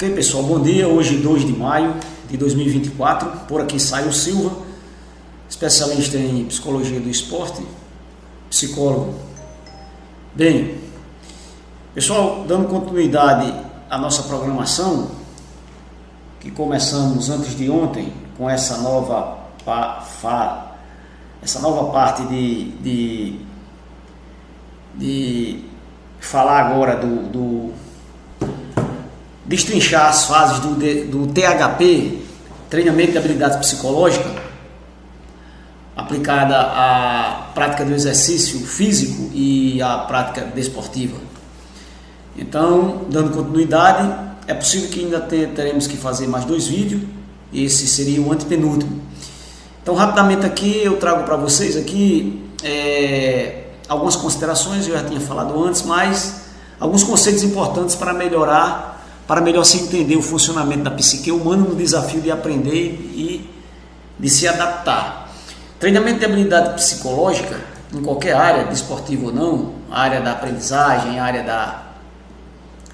Ok, pessoal, bom dia. Hoje, 2 de maio de 2024. Por aqui sai o Silva, especialista em psicologia do esporte, psicólogo. Bem, pessoal, dando continuidade à nossa programação, que começamos antes de ontem com essa nova parte de falar agora destrinchar as fases do THP, treinamento de habilidade psicológica, aplicada à prática do exercício físico e à prática desportiva. Então, dando continuidade, é possível que ainda teremos que fazer mais 2 vídeos, esse seria o antepenúltimo. Então, rapidamente aqui, eu trago para vocês aqui algumas considerações, eu já tinha falado antes, mas alguns conceitos importantes para melhor se entender o funcionamento da psique humana no desafio de aprender e de se adaptar. Treinamento de habilidade psicológica, em qualquer área, desportiva ou não, área da aprendizagem, área da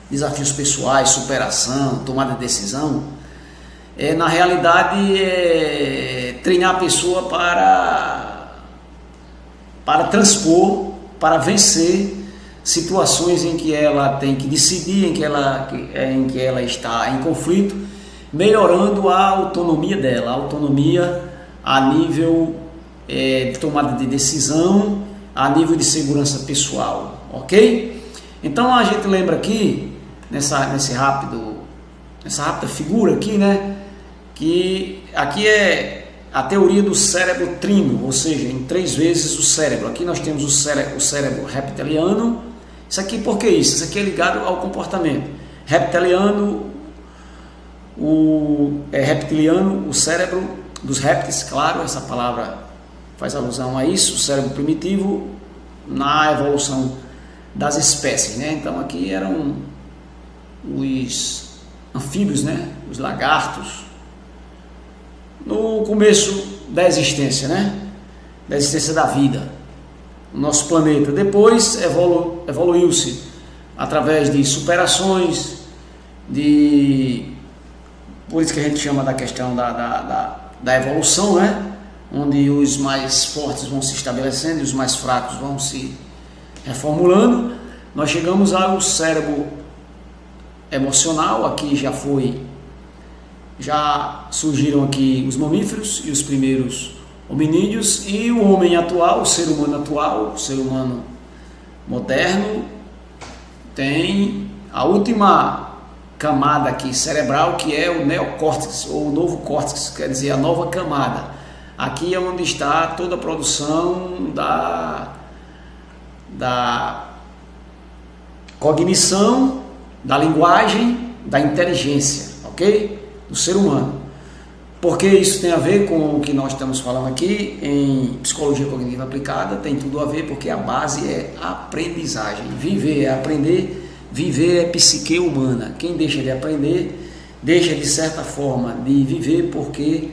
desafios pessoais, superação, tomada de decisão, na realidade treinar a pessoa para transpor, para vencer situações em que ela tem que decidir, em que ela está em conflito, melhorando a autonomia dela, a autonomia a nível de tomada de decisão, a nível de segurança pessoal, ok? Então a gente lembra aqui, nessa rápida figura aqui, né, que aqui é a teoria do cérebro trino, ou seja, em 3 vezes o cérebro. Aqui nós temos o cérebro reptiliano. Isso aqui, por que isso? Isso aqui é ligado ao comportamento. Reptiliano, o cérebro dos répteis, claro, essa palavra faz alusão a isso, o cérebro primitivo na evolução das espécies, né? Então aqui eram os anfíbios, né? Os lagartos, no começo da existência, né? Da existência da vida, o nosso planeta. Depois evoluiu-se através de superações, por isso que a gente chama da questão da evolução, né? Onde os mais fortes vão se estabelecendo e os mais fracos vão se reformulando. Nós chegamos ao cérebro emocional. Aqui já surgiram aqui os mamíferos e os primeiros hominídeos, e o homem atual, o ser humano moderno, tem a última camada aqui cerebral, que é o neocórtex, ou o novo córtex, quer dizer, a nova camada. Aqui é onde está toda a produção da cognição, da linguagem, da inteligência, ok? Do ser humano. Porque isso tem a ver com o que nós estamos falando aqui em psicologia cognitiva aplicada, tem tudo a ver, porque a base é aprendizagem. Viver é aprender, viver é psique humana. Quem deixa de aprender, deixa de certa forma de viver, porque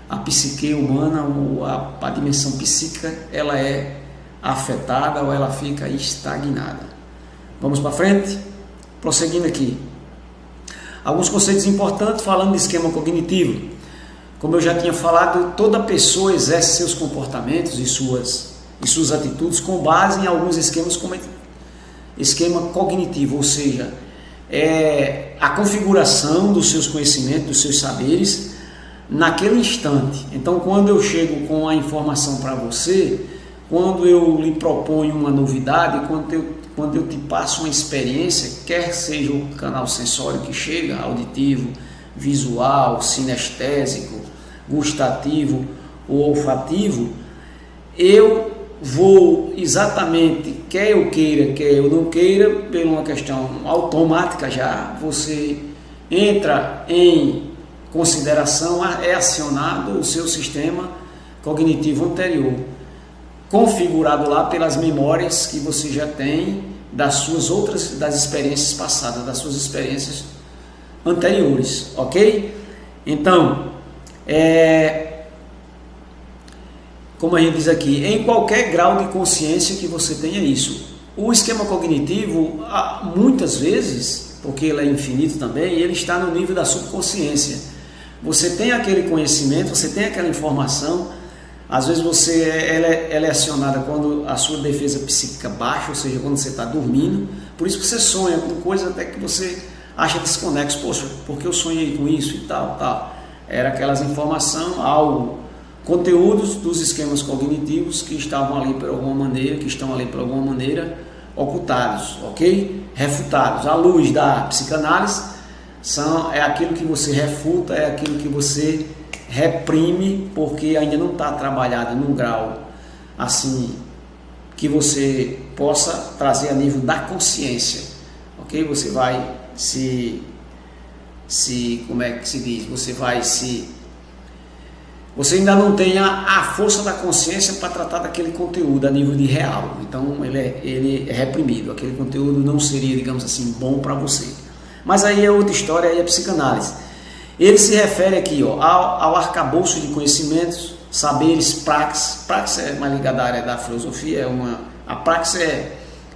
a psique humana, ou a dimensão psíquica, ela é afetada ou ela fica estagnada. Vamos para frente? Prosseguindo aqui. Alguns conceitos importantes falando de esquema cognitivo. Como eu já tinha falado, toda pessoa exerce seus comportamentos e suas atitudes com base em alguns esquemas, como esquema cognitivo, ou seja, a configuração dos seus conhecimentos, dos seus saberes naquele instante. Então, quando eu chego com a informação para você, quando eu lhe proponho uma novidade, quando eu te passo uma experiência, quer seja o canal sensório que chega, auditivo, visual, sinestésico, gustativo ou olfativo, eu vou exatamente, quer eu queira, quer eu não queira, por uma questão automática já, você entra em consideração, é acionado o seu sistema cognitivo anterior, configurado lá pelas memórias que você já tem das experiências passadas, das suas experiências anteriores, ok? Então, como a gente diz aqui, em qualquer grau de consciência que você tenha isso. O esquema cognitivo, muitas vezes, porque ele é infinito também, e ele está no nível da subconsciência. Você tem aquele conhecimento, você tem aquela informação, às vezes ela é acionada quando a sua defesa psíquica baixa, ou seja, quando você está dormindo, por isso que você sonha com coisas até que você acha desconexo, poxa, porque eu sonhei com isso e tal, tal. Era aquelas informações, algo, conteúdos dos esquemas cognitivos que estavam ali por alguma maneira, que estão ali por alguma maneira ocultados, ok? Refutados. À luz da psicanálise, é aquilo que você refuta, é aquilo que você reprime, porque ainda não está trabalhado num grau assim que você possa trazer a nível da consciência, ok? Você vai como é que se diz? Você ainda não tem a força da consciência para tratar daquele conteúdo a nível de real. Então ele é reprimido. Aquele conteúdo não seria, digamos assim, bom para você. Mas aí é outra história, aí é psicanálise. Ele se refere aqui ao arcabouço de conhecimentos, saberes, praxis. Praxis é mais ligada à área da filosofia. A praxis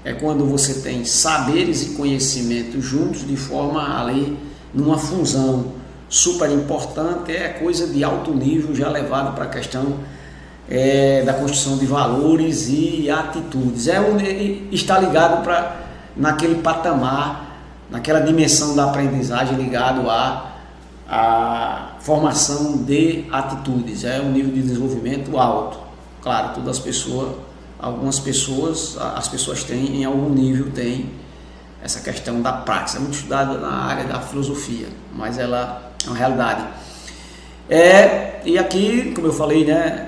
é quando você tem saberes e conhecimentos juntos de forma ali, numa fusão super importante, é coisa de alto nível, já levado para a questão da construção de valores e atitudes. Está ligado naquele patamar, naquela dimensão da aprendizagem ligado à formação de atitudes. É um nível de desenvolvimento alto. Claro, algumas pessoas, as pessoas têm, em algum nível, têm essa questão da praxis. É muito estudada na área da filosofia, mas ela é uma realidade. E aqui, como eu falei, né,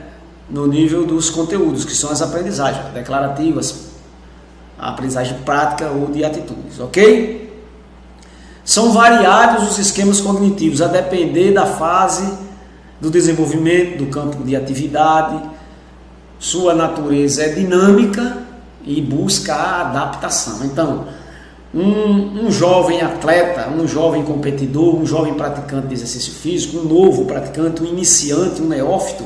no nível dos conteúdos, que são as aprendizagens declarativas, a aprendizagem prática ou de atitudes, ok? São variados os esquemas cognitivos, a depender da fase do desenvolvimento, do campo de atividade. Sua natureza é dinâmica e busca a adaptação. Então, um jovem atleta, um jovem competidor, um jovem praticante de exercício físico, um novo praticante, um iniciante, um neófito,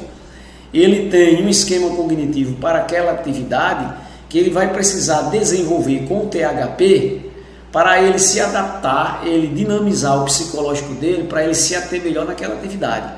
ele tem um esquema cognitivo para aquela atividade que ele vai precisar desenvolver com o THP para ele se adaptar, ele dinamizar o psicológico dele para ele se ater melhor naquela atividade,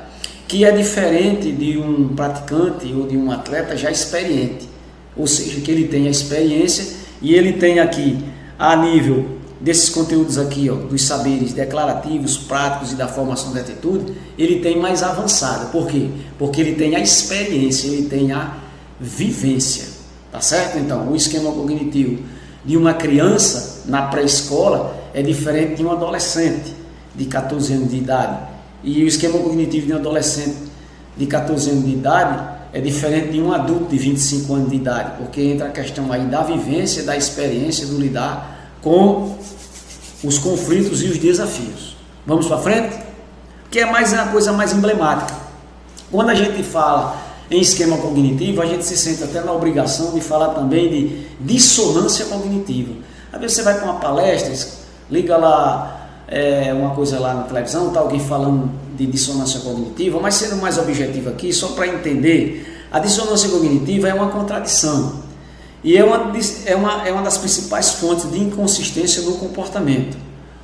que é diferente de um praticante ou de um atleta já experiente, ou seja, que ele tem a experiência e ele tem aqui a nível desses conteúdos aqui, dos saberes declarativos, práticos e da formação de atitude, ele tem mais avançada. Por quê? Porque ele tem a experiência, ele tem a vivência, tá certo? Então, o esquema cognitivo de uma criança na pré-escola é diferente de um adolescente de 14 anos de idade. E o esquema cognitivo de um adolescente de 14 anos de idade é diferente de um adulto de 25 anos de idade, porque entra a questão aí da vivência, da experiência, do lidar com os conflitos e os desafios. Vamos para frente? Que é uma coisa mais emblemática. Quando a gente fala em esquema cognitivo, a gente se sente até na obrigação de falar também de dissonância cognitiva. Às vezes você vai para uma palestra, liga lá uma coisa lá na televisão, está alguém falando de dissonância cognitiva, mas sendo mais objetivo aqui, só para entender, a dissonância cognitiva é uma contradição e é uma das principais fontes de inconsistência no comportamento.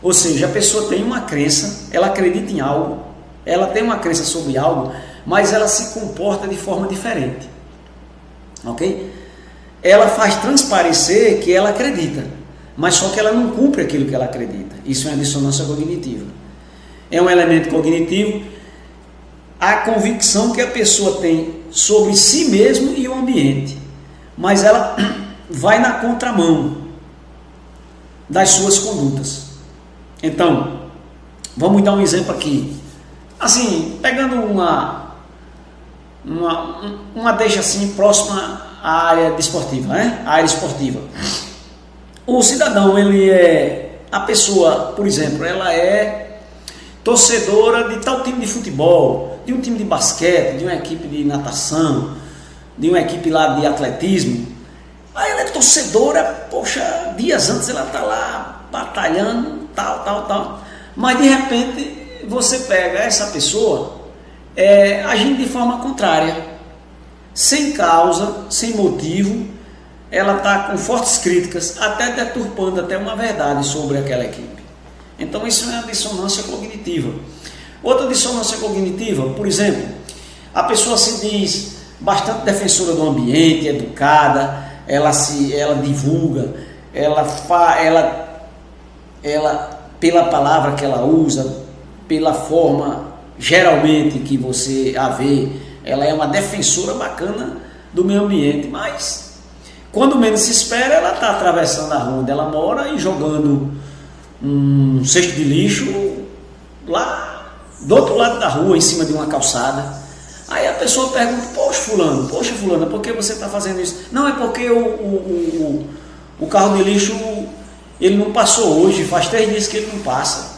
Ou seja, a pessoa tem uma crença, ela acredita em algo, ela tem uma crença sobre algo, mas ela se comporta de forma diferente, ok? Ela faz transparecer que ela acredita, mas só que ela não cumpre aquilo que ela acredita. Isso é uma dissonância cognitiva. É um elemento cognitivo, a convicção que a pessoa tem sobre si mesmo e o ambiente, mas ela vai na contramão das suas condutas. Então, vamos dar um exemplo aqui. Assim, pegando uma deixa assim próxima à área desportiva, né? A área esportiva. O cidadão, a pessoa, por exemplo, ela é torcedora de tal time de futebol, de um time de basquete, de uma equipe de natação, de uma equipe lá de atletismo. Aí ela é torcedora, poxa, dias antes ela está lá batalhando, tal. Mas de repente você pega essa pessoa agindo de forma contrária, sem causa, sem motivo, ela está com fortes críticas, até deturpando até uma verdade sobre aquela equipe. Então isso é uma dissonância cognitiva. Outra dissonância cognitiva, por exemplo, a pessoa se diz bastante defensora do ambiente, educada, ela divulga, ela pela palavra que ela usa, pela forma geralmente que você a vê, ela é uma defensora bacana do meio ambiente, mas quando menos se espera, ela está atravessando a rua onde ela mora e jogando um cesto de lixo lá do outro lado da rua, em cima de uma calçada. Aí a pessoa pergunta: poxa fulana, por que você está fazendo isso? Não, é porque o carro de lixo ele não passou hoje, faz 3 dias que ele não passa.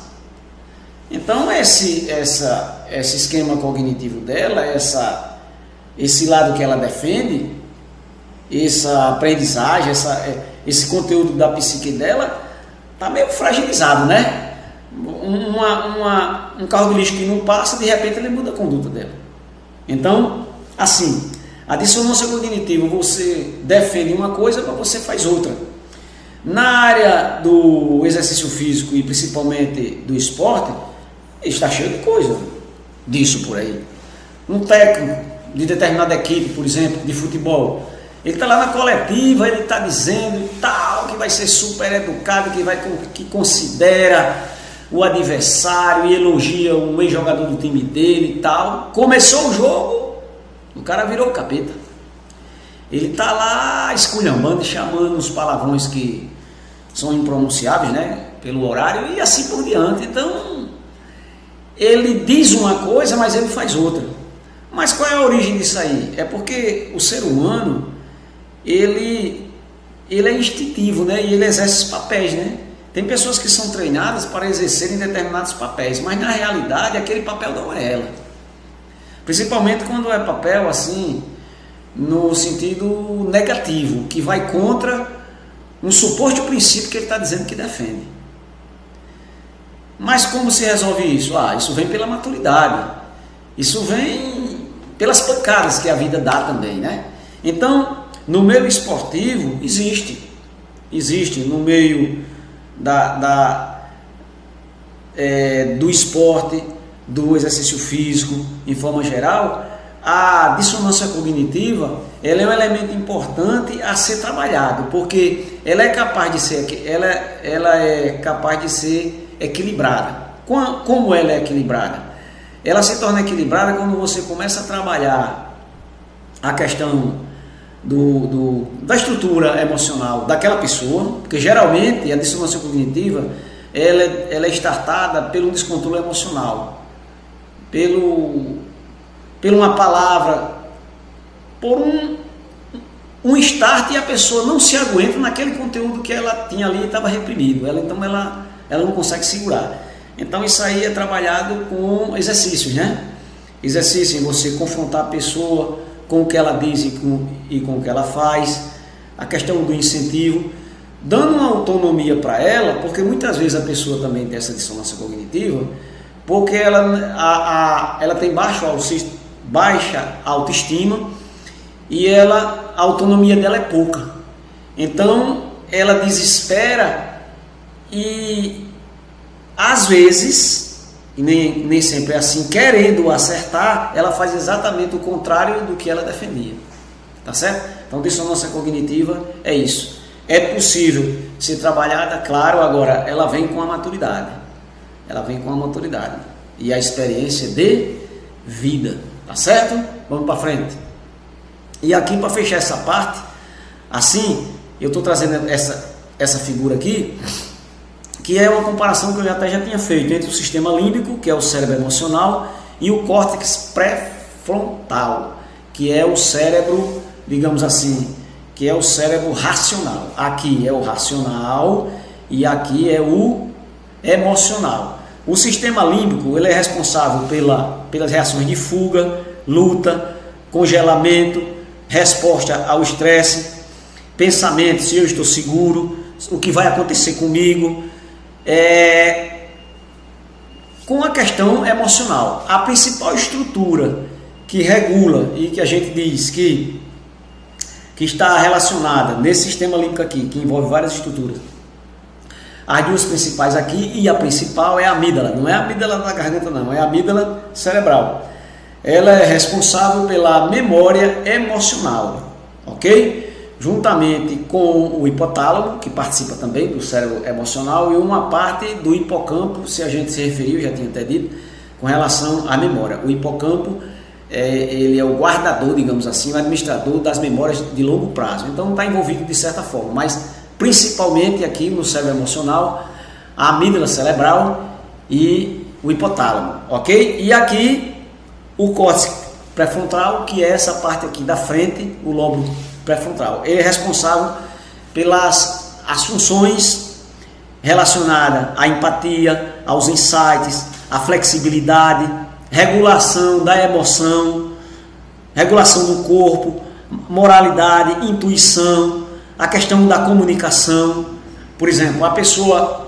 Então esse esquema cognitivo dela, esse lado que ela defende, essa aprendizagem, esse conteúdo da psique dela está meio fragilizado, né? Um carro de lixo que não passa, de repente ele muda a conduta dela. Então, assim, a dissonância cognitiva, você defende uma coisa, mas você faz outra. Na área do exercício físico e principalmente do esporte, está cheio de coisa disso por aí. Um técnico de determinada equipe, por exemplo, de futebol, ele está lá na coletiva, ele está dizendo tal, que vai ser super educado, que considera o adversário e elogia um ex-jogador do time dele e tal. Começou o jogo, o cara virou o capeta. Ele está lá esculhambando e chamando os palavrões que são impronunciáveis, né, pelo horário e assim por diante. Então, ele diz uma coisa, mas ele faz outra. Mas qual é a origem disso aí? É porque o ser humano, ele é instintivo, né, e ele exerce os papéis, né? Tem pessoas que são treinadas para exercerem determinados papéis, mas na realidade aquele papel não é ela. Principalmente quando é papel assim, no sentido negativo, que vai contra um suposto princípio que ele está dizendo que defende. Mas como se resolve isso? Isso vem pela maturidade, isso vem pelas pancadas que a vida dá também, né? Então, no meio esportivo existe no meio do esporte, do exercício físico, em forma geral, a dissonância cognitiva, ela é um elemento importante a ser trabalhado, porque ela é capaz de ser equilibrada. Como ela é equilibrada? Ela se torna equilibrada quando você começa a trabalhar a questão da estrutura emocional daquela pessoa, porque geralmente a dissonância cognitiva ela é startada pelo descontrole emocional, por uma palavra, por um start, e a pessoa não se aguenta naquele conteúdo que ela tinha ali e estava reprimido. Então ela não consegue segurar. Então isso aí é trabalhado com exercícios, né? Exercício em você confrontar a pessoa com o que ela diz e com o que ela faz, a questão do incentivo, dando uma autonomia para ela, porque muitas vezes a pessoa também tem essa dissonância cognitiva, porque ela tem baixa autoestima e a autonomia dela é pouca. Então ela desespera e às vezes, e nem sempre é assim, querendo acertar, ela faz exatamente o contrário do que ela defendia. Tá certo? Então, dissonância cognitiva é isso. É possível ser trabalhada, claro, agora ela vem com a maturidade. E a experiência de vida. Tá certo? Vamos para frente. E aqui, para fechar essa parte, assim, eu estou trazendo essa figura aqui, que é uma comparação que eu até já tinha feito entre o sistema límbico, que é o cérebro emocional, e o córtex pré-frontal, que é o cérebro, digamos assim, que é o cérebro racional. Aqui é o racional e aqui é o emocional. O sistema límbico, ele é responsável pelas reações de fuga, luta, congelamento, resposta ao estresse, pensamento, se eu estou seguro, o que vai acontecer comigo. Com a questão emocional, a principal estrutura que regula e que a gente diz que está relacionada nesse sistema límbico aqui, que envolve várias estruturas, As duas principais aqui, e a principal é a amígdala, não é a amígdala da garganta não, é a amígdala cerebral. Ela é responsável pela memória emocional, ok? Juntamente com o hipotálamo, que participa também do cérebro emocional, e uma parte do hipocampo, se a gente se referiu, já tinha até dito, com relação à memória. O hipocampo, ele é o guardador, digamos assim, o administrador das memórias de longo prazo. Então está envolvido de certa forma, mas principalmente aqui no cérebro emocional, a amígdala cerebral e o hipotálamo, ok? E aqui o córtex pré-frontal, que é essa parte aqui da frente, o lobo pré-frontal. Ele é responsável pelas as funções relacionadas à empatia, aos insights, à flexibilidade, regulação da emoção, regulação do corpo, moralidade, intuição, a questão da comunicação. Por exemplo, a pessoa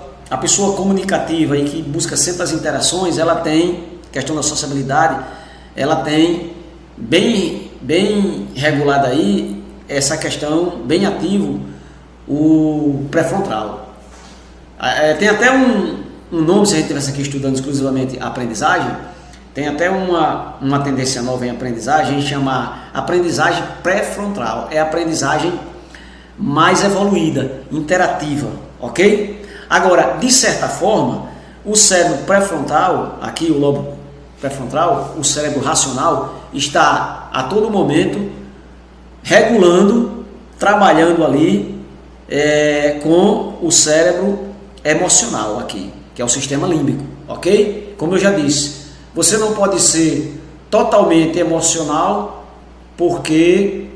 comunicativa e que busca sempre as interações, ela tem, questão da sociabilidade, ela tem bem regulada aí essa questão, bem ativo, o pré-frontal. Tem até um nome, se a gente estivesse aqui estudando exclusivamente a aprendizagem, tem até uma tendência nova em aprendizagem, a gente chama aprendizagem pré-frontal. É a aprendizagem mais evoluída, interativa, ok? Agora, de certa forma, o cérebro pré-frontal, aqui o lobo pré-frontal, o cérebro racional, está a todo momento regulando, trabalhando ali com o cérebro emocional aqui, que é o sistema límbico, ok? Como eu já disse, você não pode ser totalmente emocional porque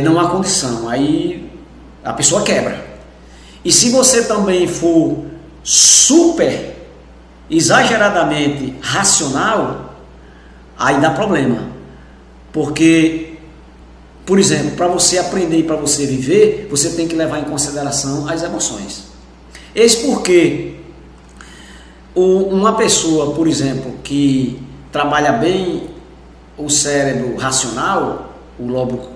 não há condição, aí a pessoa quebra. E se você também for super exageradamente racional, aí dá problema. Porque, por exemplo, para você aprender e para você viver, você tem que levar em consideração as emoções. Eis porque uma pessoa, por exemplo, que trabalha bem o cérebro racional, o lobo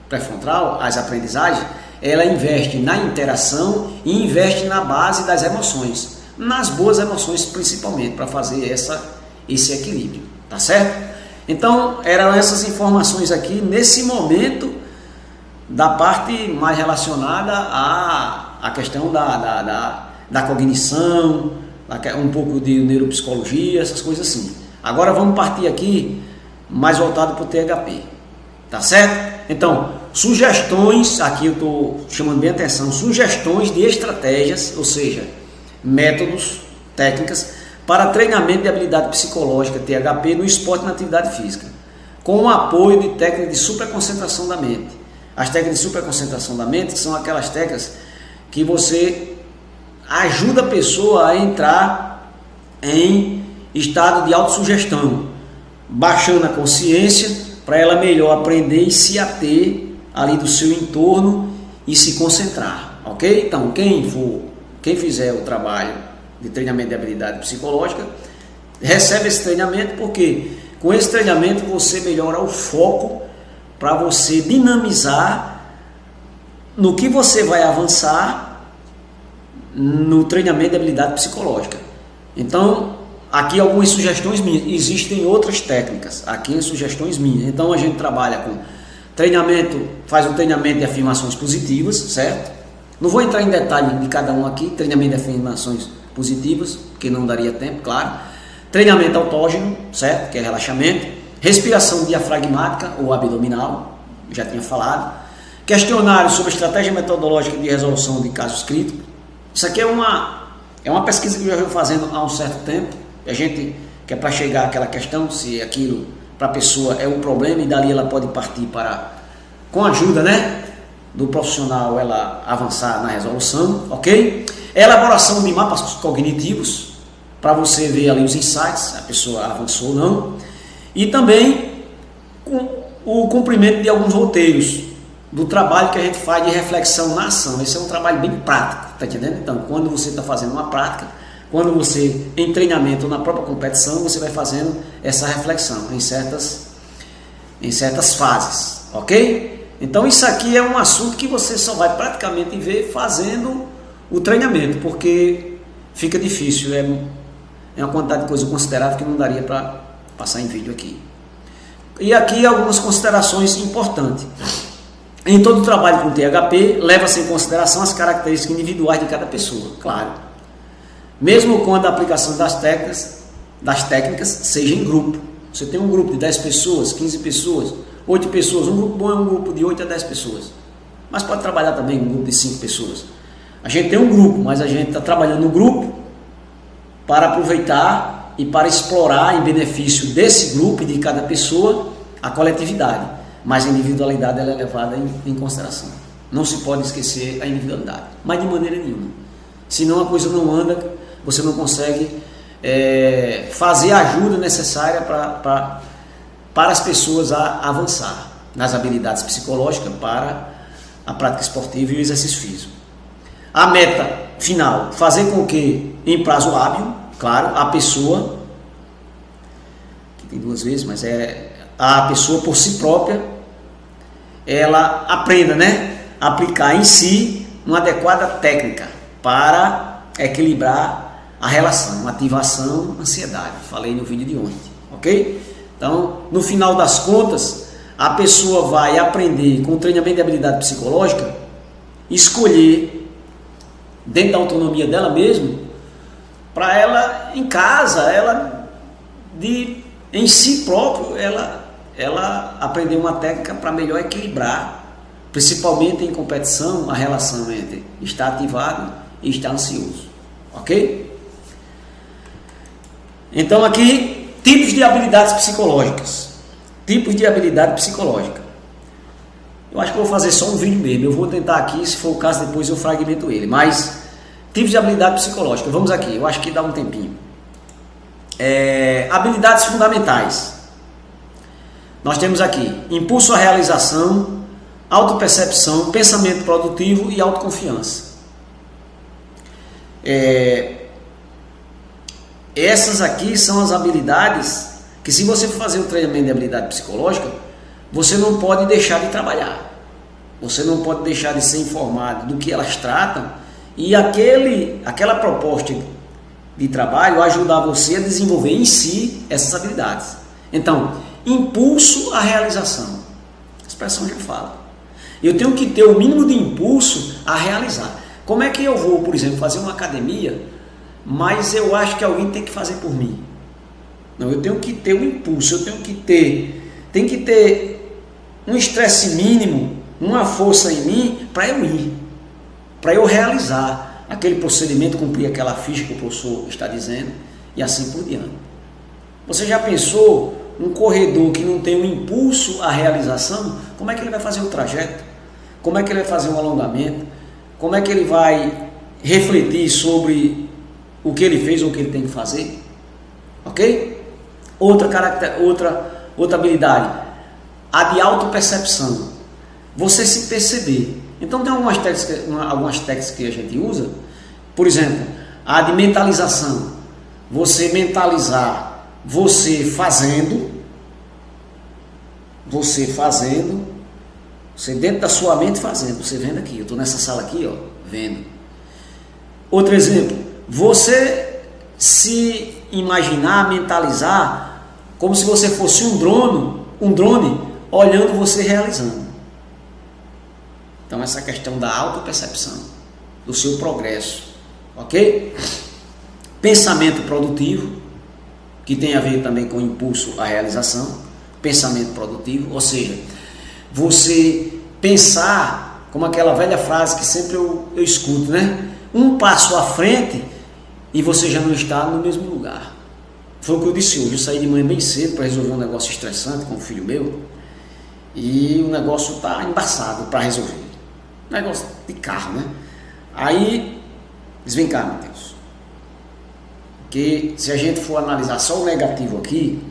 pré-frontal, as aprendizagens, ela investe na interação e investe na base das emoções, nas boas emoções principalmente, para fazer esse equilíbrio, tá certo? Então, eram essas informações aqui, nesse momento, da parte mais relacionada à questão da cognição, um pouco de neuropsicologia, essas coisas assim. Agora vamos partir aqui mais voltado para o THP, tá certo? Então, sugestões, aqui eu estou chamando bem atenção, sugestões de estratégias, ou seja, métodos, técnicas, para treinamento de habilidade psicológica, THP, no esporte e na atividade física, com o apoio de técnicas de superconcentração da mente. As técnicas de superconcentração da mente são aquelas técnicas que você ajuda a pessoa a entrar em estado de autossugestão, baixando a consciência para ela melhor aprender e se ater ali do seu entorno e se concentrar, ok? Então, quem fizer o trabalho de treinamento de habilidade psicológica, recebe esse treinamento, porque com esse treinamento você melhora o foco para você dinamizar no que você vai avançar no treinamento de habilidade psicológica. Então, aqui algumas sugestões minhas, existem outras técnicas, aqui sugestões minhas. Então a gente trabalha com treinamento, faz o treinamento de afirmações positivas, certo? Não vou entrar em detalhe de cada um aqui, treinamento de afirmações positivas, porque não daria tempo, claro. Treinamento autógeno, certo? Que é relaxamento. Respiração diafragmática ou abdominal, já tinha falado. Questionário sobre estratégia metodológica de resolução de casos críticos. Isso aqui é uma pesquisa que eu já venho fazendo há um certo tempo. A gente quer para chegar àquela questão, se aquilo para a pessoa é um problema, e dali ela pode partir para, com a ajuda, né, do profissional, ela avançar na resolução, ok? Elaboração de mapas cognitivos, para você ver ali os insights, se a pessoa avançou ou não. E também o cumprimento de alguns roteiros do trabalho que a gente faz de reflexão na ação. Esse é um trabalho bem prático, tá entendendo? Então, quando você está fazendo uma prática, quando você, em treinamento ou na própria competição, você vai fazendo essa reflexão em certas fases, ok? Então isso aqui é um assunto que você só vai praticamente ver fazendo o treinamento, porque fica difícil, é uma quantidade de coisa considerável que não daria para passar em vídeo aqui. E aqui algumas considerações importantes. Em todo trabalho com THP, leva-se em consideração as características individuais de cada pessoa, claro. Mesmo quando a aplicação das técnicas seja em grupo. Você tem um grupo de 10 pessoas, 15 pessoas, 8 pessoas. Um grupo bom é um grupo de 8 a 10 pessoas. Mas pode trabalhar também em um grupo de 5 pessoas. A gente tem um grupo, mas a gente está trabalhando no grupo para aproveitar e para explorar em benefício desse grupo e de cada pessoa a coletividade. Mas a individualidade ela é levada em consideração. Não se pode esquecer a individualidade, mas de maneira nenhuma. Senão a coisa não anda, você não consegue fazer a ajuda necessária para as pessoas a avançar nas habilidades psicológicas para a prática esportiva e o exercício físico. A meta final, fazer com que, em prazo hábil, claro, a pessoa, que tem duas vezes, mas a pessoa por si própria, ela aprenda, a aplicar em si uma adequada técnica para equilibrar a relação, ativação, ansiedade. Falei no vídeo de ontem, ok? Então, no final das contas, a pessoa vai aprender com o treinamento de habilidade psicológica, escolher dentro da autonomia dela mesma, para ela em casa, em si próprio, ela aprender uma técnica para melhor equilibrar, principalmente em competição, a relação entre estar ativado e estar ansioso, ok? Então aqui, tipos de habilidades psicológicas. Tipos de habilidade psicológica. Eu acho que eu vou fazer só um vídeo mesmo. Eu vou tentar aqui, se for o caso, depois eu fragmento ele. Mas, tipos de habilidade psicológica. Vamos aqui, eu acho que dá um tempinho. Habilidades fundamentais. Nós temos aqui impulso à realização, autopercepção, pensamento produtivo e autoconfiança. Essas aqui são as habilidades que, se você for fazer o treinamento de habilidade psicológica, você não pode deixar de trabalhar. Você não pode deixar de ser informado do que elas tratam e aquela proposta de trabalho ajudar você a desenvolver em si essas habilidades. Então, impulso à realização. A expressão já fala. Eu tenho que ter o mínimo de impulso a realizar. Como é que eu vou, por exemplo, fazer uma academia, mas eu acho que alguém tem que fazer por mim? Não, eu tenho que ter um impulso, eu tenho que ter um estresse mínimo, uma força em mim para eu ir, para eu realizar aquele procedimento, cumprir aquela ficha que o professor está dizendo e assim por diante. Você já pensou um corredor que não tem um impulso à realização? Como é que ele vai fazer o trajeto? Como é que ele vai fazer um alongamento? Como é que ele vai refletir sobre o que ele fez ou o que ele tem que fazer? Ok? Outra habilidade, a de autopercepção. Você se perceber. Então tem algumas técnicas que a gente usa, por exemplo, a de mentalização. Você mentalizar, você dentro da sua mente fazendo, você vendo aqui, eu estou nessa sala aqui, vendo. Outro exemplo, você se imaginar, mentalizar, como se você fosse um drone olhando você realizando. Então essa questão da autopercepção, do seu progresso, ok? Pensamento produtivo, que tem a ver também com impulso à realização, pensamento produtivo, ou seja, você pensar, como aquela velha frase que sempre eu escuto, um passo à frente e você já não está no mesmo lugar. Foi o que eu disse hoje. Eu saí de manhã bem cedo para resolver um negócio estressante com o filho meu e o negócio está embaçado para resolver. Negócio de carro, Aí, diz, vem cá, Matheus, que se a gente for analisar só o negativo aqui,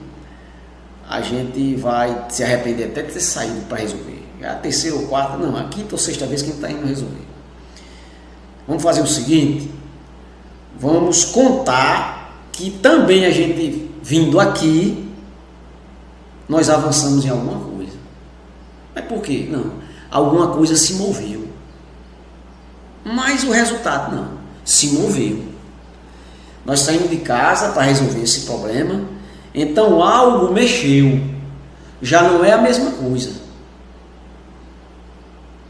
a gente vai se arrepender até de ter saído para resolver. É a terceira ou quarta, não, a quinta ou sexta vez que a gente está indo resolver. Vamos fazer o seguinte, vamos contar que também a gente vindo aqui, nós avançamos em alguma coisa. Mas por quê? Não, alguma coisa se moveu. mas o resultado não. Se moveu. Nós saímos de casa para resolver esse problema, então algo mexeu. Já não é a mesma coisa.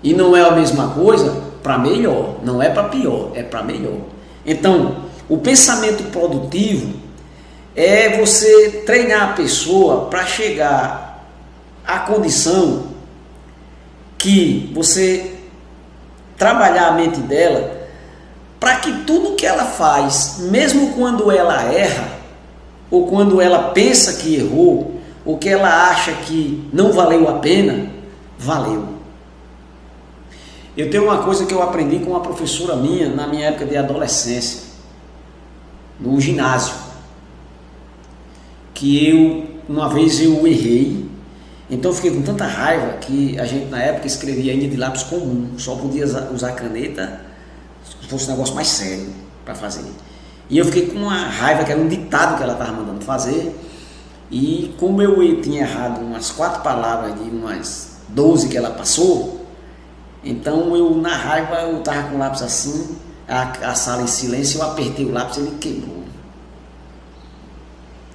E não é a mesma coisa para melhor, não é para pior, é para melhor. Então, o pensamento produtivo é você treinar a pessoa para chegar à condição que você trabalhar a mente dela para que tudo que ela faz, mesmo quando ela erra, ou quando ela pensa que errou, ou que ela acha que não valeu a pena, valeu. Eu tenho uma coisa que eu aprendi com uma professora minha na minha época de adolescência, no ginásio, que uma vez eu errei, então eu fiquei com tanta raiva que a gente na época escrevia ainda de lápis comum, só podia usar caneta se fosse um negócio mais sério para fazer. E eu fiquei com uma raiva, que era um ditado que ela estava mandando fazer, e como eu tinha errado umas 4 palavras de umas 12 que ela passou, então eu na raiva, eu estava com o lápis assim, a sala em silêncio, eu apertei o lápis e ele quebrou.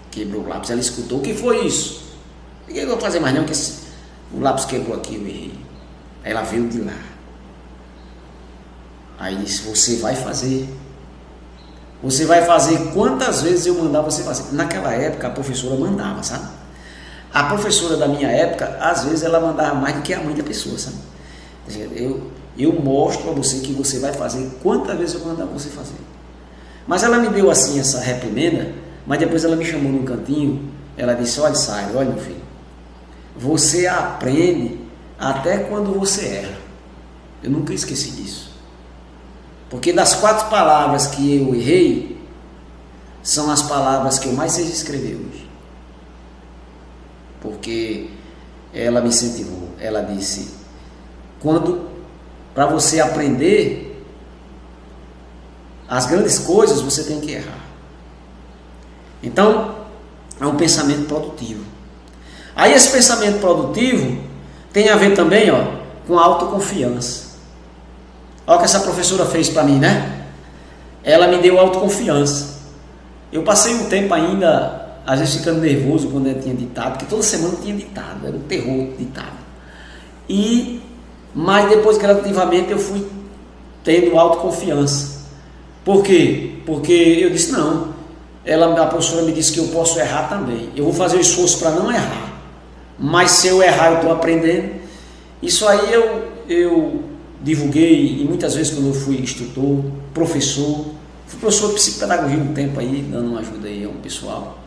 Quebrou o lápis, ela escutou, o que foi isso? O que eu vou fazer mais não, que o lápis quebrou aqui, eu errei. Aí ela veio de lá. Aí disse, você vai fazer. Você vai fazer quantas vezes eu mandar você fazer. Naquela época a professora mandava, sabe? A professora da minha época, às vezes ela mandava mais do que a mãe da pessoa, sabe? Eu mostro para você que você vai fazer quantas vezes eu mandar você fazer. Mas ela me deu assim essa reprimenda, mas depois ela me chamou num cantinho, ela disse, olha Saio, olha meu filho, você aprende até quando você erra. Eu nunca esqueci disso. Porque das 4 palavras que eu errei, são as palavras que eu mais sei escrever hoje. Porque ela me incentivou, ela disse, para você aprender as grandes coisas, você tem que errar. Então, é um pensamento produtivo. Aí esse pensamento produtivo tem a ver também, com a autoconfiança. Olha o que essa professora fez para mim, né? Ela me deu autoconfiança. Eu passei um tempo ainda, às vezes ficando nervoso quando eu tinha ditado, porque toda semana tinha ditado, era um terror ditado. Mas depois, gradativamente, eu fui tendo autoconfiança. Por quê? Porque eu disse, não, a professora me disse que eu posso errar também. Eu vou fazer o esforço para não errar. Mas se eu errar, eu estou aprendendo. Isso aí eu divulguei, e muitas vezes quando eu fui instrutor, professor, fui professor de psicopedagogia um tempo aí, dando uma ajuda aí ao pessoal.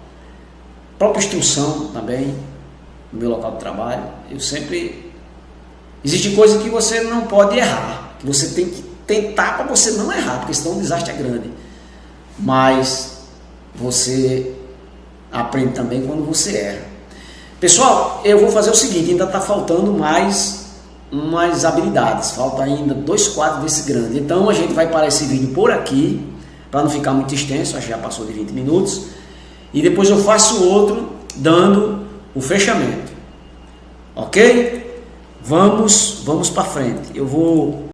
Própria instrução também, no meu local de trabalho. Eu sempre... Existe coisa que você não pode errar, que você tem que tentar para você não errar, porque senão o desastre é grande. Mas você aprende também quando você erra. Pessoal, eu vou fazer o seguinte, ainda está faltando mais umas habilidades, falta ainda 2 quadros desse grande. Então a gente vai parar esse vídeo por aqui, para não ficar muito extenso, acho que já passou de 20 minutos. E depois eu faço outro, dando o fechamento. Ok? Vamos para frente. Eu vou